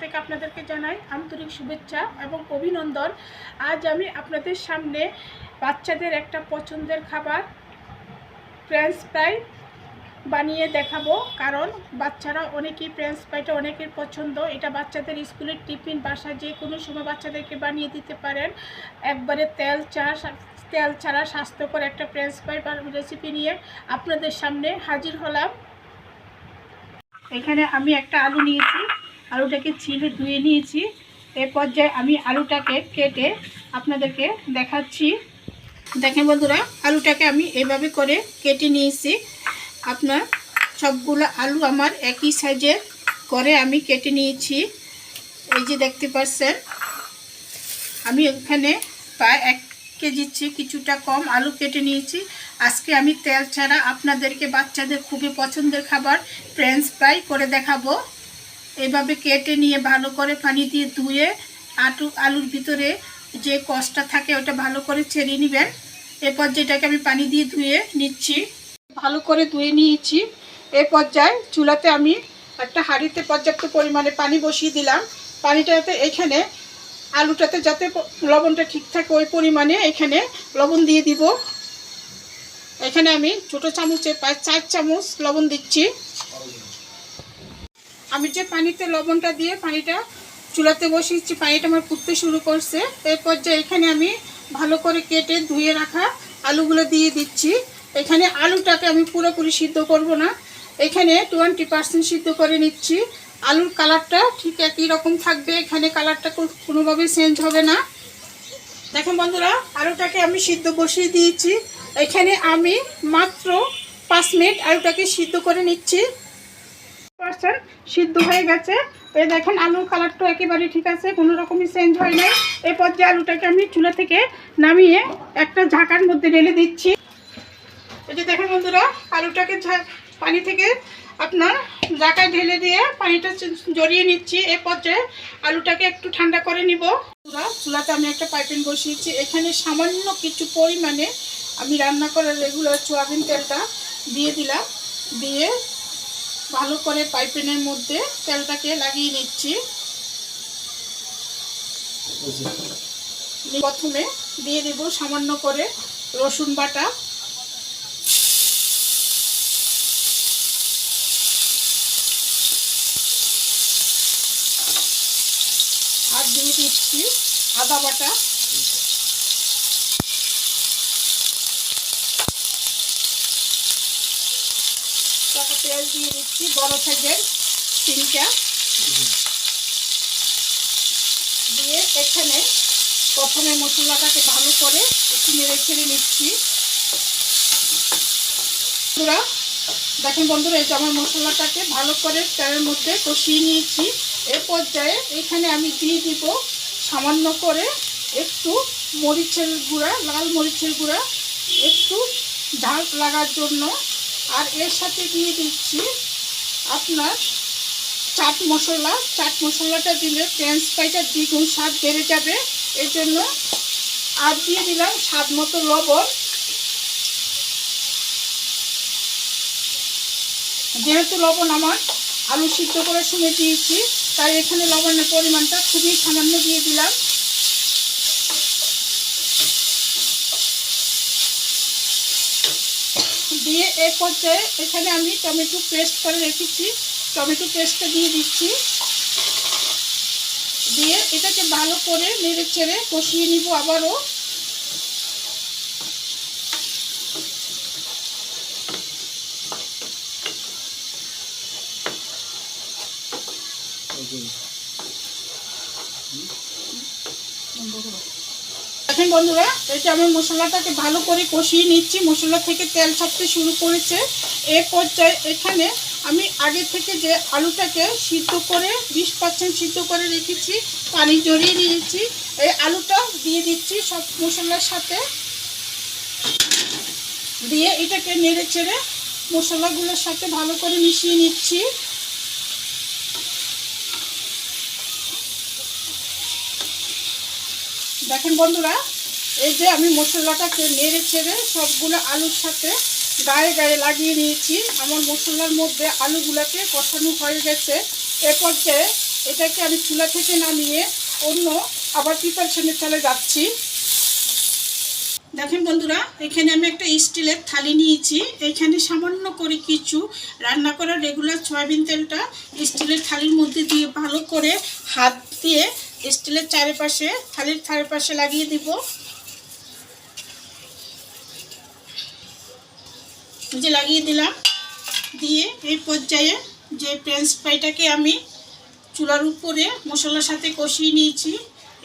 থেকে আপনাদেরকে জানাই আন্তরিক শুভেচ্ছা এবং অভিনন্দন। আজ আমি আপনাদের সামনে বাচ্চাদের একটা পছন্দের খাবার ফ্রেঞ্চ ফ্রাই বানিয়ে দেখাবো, কারণ বাচ্চারা অনেকেই ফ্রেঞ্চ ফ্রাইটা অনেকের পছন্দ। এটা বাচ্চাদের স্কুলের টিফিন বাসায় যে কোনো সময় বাচ্চাদেরকে বানিয়ে দিতে পারেন। একবারে তেল ছাড়া স্বাস্থ্যকর একটা ফ্রেঞ্চ ফ্রাই রেসিপি নিয়ে আপনাদের সামনে হাজির হলাম। এখানে আমি একটা আলু নিয়েছি, আলুটাকে ছিলে ধুয়ে নিয়েছি। এ পর্যায়ে আমি আলুটাকে কেটে আপনাদেরকে দেখাচ্ছি। দেখেন বন্ধুরা, আলুটাকে আমি এভাবে করে কেটে নিয়েছি। আপনার সবগুলো আলু আমার একই সাইজের করে আমি কেটে নিয়েছি। এই যে দেখতে পাচ্ছেন, আমি এখানে প্রায় 1 কেজির চেয়ে কিছুটা কম আলু কেটে নিয়েছি। আজকে আমি তেল ছাড়া আপনাদেরকে বাচ্চাদের খুবই পছন্দের খাবার ফ্রেঞ্চ ফ্রাই করে দেখাবো। এভাবে কেটে নিয়ে ভালো করে পানি দিয়ে ধুয়ে আলুর ভিতরে যে কষটা থাকে ওটা ভালো করে ছেড়ে নেবেন। এরপর যেটাকে আমি পানি দিয়ে ধুয়ে নিচ্ছি, ভালো করে ধুয়ে নিয়েছি। এ পর্যায়ে চুলাতে আমি একটা হাঁড়িতে পর্যাপ্ত পরিমাণে পানি বসিয়ে দিলাম। পানিটাতে এখানে আলুটাতে যাতে লবণটা ঠিক থাকে ওই পরিমাণে এখানে লবণ দিয়ে দিব। এখানে আমি ছোটো চামচে প্রায় 4 চামচ লবণ দিচ্ছি। আমি যে পানিতে লবণটা দিয়ে পানিটা চুলাতে বসিয়েছি, পানিটা আমার ফুটতে শুরু করছে। এই পর্যায়ে এখানে আমি ভালো করে কেটে ধুয়ে রাখা আলুগুলো দিয়ে দিচ্ছি। এখানে আলুটাকে আমি পুরোপুরি সিদ্ধ করব না, এখানে 20% সিদ্ধ করে নিচ্ছি। আলুর কালারটা ঠিক একই রকম থাকবে, এখানে কালারটা কোনোভাবেই চেঞ্জ হবে না। দেখুন বন্ধুরা, আলুটাকে আমি সিদ্ধ বসিয়ে দিয়েছি। এখানে আমি মাত্র 5 মিনিট আলুটাকে সিদ্ধ করে নিচ্ছি। সিদ্ধ হয়ে গেছে। এই দেখেন আলুর কালারটা একেবারে ঠিক আছে, কোনো রকমই চেঞ্জ হয় নাই। এই পর্যায়ে আলুটাকে আমি চুলা থেকে নামিয়ে একটা ঝাঁকার মধ্যে ঢেলে দিচ্ছি। এই যে দেখেন বন্ধুরা, আলুটাকে পানি থেকে আপনার ঝাঁকায় ঢেলে দিয়ে পানিটা জড়িয়ে নিচ্ছি। এই পর্যায়ে আলুটাকে একটু ঠান্ডা করে নিব। চুলাতে আমি একটা পাইপিং বসিয়েছি, এখানে সামান্য কিছু পরিমাণে আমি রান্না করার রেগুলার সয়াবিন তেলটা দিয়ে দিলাম। দিয়ে ভালো করে পাইপিনের মধ্যে তেলটাকে লাগিয়ে নিচ্ছি। প্রথমে দিয়ে দেব সামান্য করে রসুন বাটা, আর দিয়ে দিচ্ছি আদা বাটা, পেঁয়াজ দিয়ে দিচ্ছি বড় সাইজের 3টা। দিয়ে এখানে প্রথমে মশলাটাকে ভালো করে একটু নেড়ে ছেড়ে নিচ্ছি। দেখেন বন্ধুরা, এই যে আমার মশলাটাকে ভালো করে তেলের মধ্যে কষিয়ে নিয়েছি। এ পর্যায়ে এখানে আমি দিয়ে দিব সামান্য করে একটু মরিচের গুঁড়া, লাল মরিচের গুঁড়া, একটু ঝাল লাগার জন্য। আর এর সাথে দিয়ে দিচ্ছি আপনার চাট মশলা। চাট মশলাটা দিলে ফ্রেঞ্চ ফ্রাইটা দ্বিগুণ স্বাদ বেড়ে যাবে, এর জন্য। আর দিয়ে দিলাম স্বাদ মতো লবণ। যেহেতু লবণ আমার আলু সিদ্ধ করার সময় দিয়েছি, তাই এখানে লবণের পরিমাণটা খুবই সামান্য দিয়ে দিলাম। দিয়ে এর পর্যায়ে এখানে আমি টমেটো পেস্ট করে রেখেছি, টমেটো পেস্টটা দিয়ে দিচ্ছি। দিয়ে এটাকে ভালো করে নেড়ে চেড়ে কষিয়ে নিব আবারও। দেখেন বন্ধুরা, এটা আমি মশলাটাকে ভালো করে কষিয়ে নিচ্ছি। মশলা থেকে তেল ছাড়তে শুরু করেছে। এ পর্যায়ে এখানে আমি আগে থেকে যে আলুটাকে সিদ্ধ করে 20% সিদ্ধ করে রেখেছি, পানি জড়িয়ে নিয়েছি, এই আলুটা দিয়ে দিচ্ছি সব মশলার সাথে। দিয়ে এটাকে নেড়ে চেড়ে মশলাগুলোর সাথে ভালো করে মিশিয়ে নিচ্ছি। দেখেন বন্ধুরা, এই যে আমি মশলাটাকে নেড়ে ছেড়ে সবগুলো আলুর সাথে গায়ে গায়ে লাগিয়ে নিয়েছি। আমার মশলার মধ্যে আলুগুলোকে কষানো হয়ে গেছে। এ পর্যায়ে এটাকে আমি চুলা থেকে নামিয়ে অন্য আবার প্রিপারেশনে চলে যাচ্ছি। দেখেন বন্ধুরা, এখানে আমি একটা স্টিলের থালি নিয়েছি। এখানে সামান্য করে কিছু রান্না করা রেগুলার সয়াবিন তেলটা স্টিলের থালির মধ্যে দিয়ে ভালো করে হাত দিয়ে স্টিলের চারিপাশে, থালির চারিপাশে লাগিয়ে দিব। যে লাগিয়ে দিলাম, দিয়ে এই পর্যায়ে যে ফ্রেঞ্চ ফ্রাইটাকে আমি চুলার উপরে মশলার সাথে কষিয়ে নিয়েছি,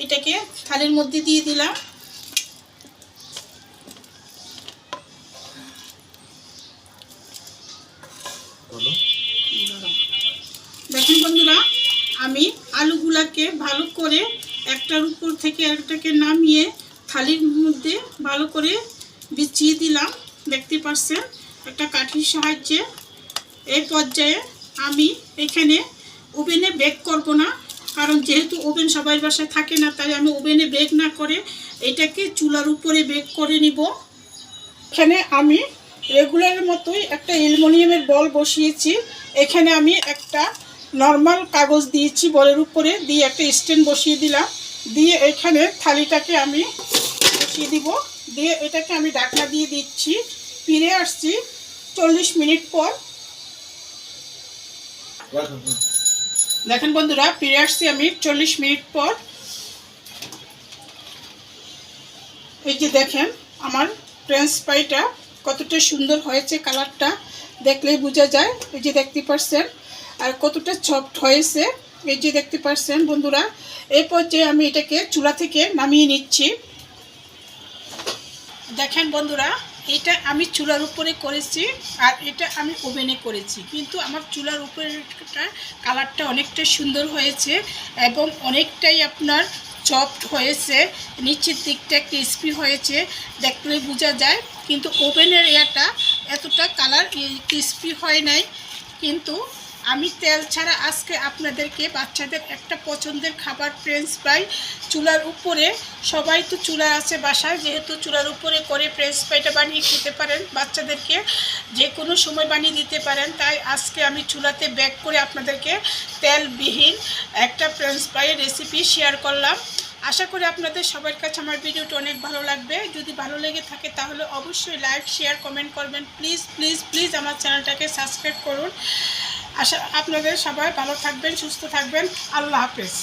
এটাকে থালির মধ্যে দিয়ে দিলাম। দেখেন বন্ধুরা, আমি আলুগুলাকে ভালো করে একটার উপর থেকে একটাকে নামিয়ে থালির মধ্যে ভালো করে বিছিয়ে দিলাম। দেখতে পাচ্ছেন একটা কাঠির সাহায্যে। এই পর্যায়ে আমি এখানে ওভেনে বেক করব না, কারণ যেহেতু ওভেন সবার বাসায় থাকে না, তাই আমি ওভেনে বেক না করে এটাকে চুলার উপরে বেক করে নিব। এখানে আমি রেগুলারের মতোই একটা অ্যালুমিনিয়ামের বল বসিয়েছি। এখানে আমি একটা নর্মাল কাগজ দিয়েছি বলের উপরে, দিয়ে একটা স্ট্যান্ড বসিয়ে দিলাম। দিয়ে এখানে থালিটাকে আমি বসিয়ে দিব, দিয়ে এটাকে আমি ঢাকনা দিয়ে দিচ্ছি। ফিরে আসছি 40 মিনিট পর। দেখেন বন্ধুরা, ফিরে আসছি আমি 40 মিনিট পর। এই যে দেখেন আমার ফ্রেঞ্চ ফ্রাইটা কতটা সুন্দর হয়েছে, কালারটা দেখলেই বোঝা যায়। এই যে দেখতে পাচ্ছেন, আর কতটা সফট হয়েছে, এই যে দেখতে পাচ্ছেন বন্ধুরা। এই পর্যায়ে আমি এটাকে চুলা থেকে নামিয়ে নিচ্ছি। দেখেন বন্ধুরা, এটা আমি চুলার উপরে করেছি আর এটা আমি ওভেনে করেছি, কিন্তু আমার চুলার উপরেটা কালারটা অনেকটা সুন্দর হয়েছে এবং অনেকটাই আপনার সফট হয়েছে, নিচের দিকটা ক্রিস্পি হয়েছে, দেখলে বোঝা যায়। কিন্তু ওভেনের এটা এতটা কালার ক্রিস্পি হয় নাই। কিন্তু আমি তেল ছাড়া আজকে আপনাদেরকে বাচ্চাদের একটা পছন্দের খাবার ফ্রেঞ্চ ফ্রাই চুলার উপরে, সবাই তো চুলা আছে বাসায়, যেহেতু চুলার উপরে করে ফ্রেঞ্চ ফ্রাইটা বানিয়ে খেতে পারেন, বাচ্চাদেরকে যে কোনো সময় বানিয়ে দিতে পারেন। তাই আজকে আমি চুলাতে বেক করে আপনাদেরকে তেলবিহীন একটা ফ্রেঞ্চ ফ্রাইয়ের রেসিপি শেয়ার করলাম। আশা করি আপনাদের সবার কাছে আমার ভিডিওটা অনেক ভালো লাগবে। যদি ভালো লেগে থাকে তাহলে অবশ্যই লাইক, শেয়ার, কমেন্ট করবেন। প্লিজ প্লিজ প্লিজ আমার চ্যানেলটাকে সাবস্ক্রাইব করুন। আপনাদের সবাই ভালো থাকবেন, সুস্থ থাকবেন। আল্লাহ হাফেজ।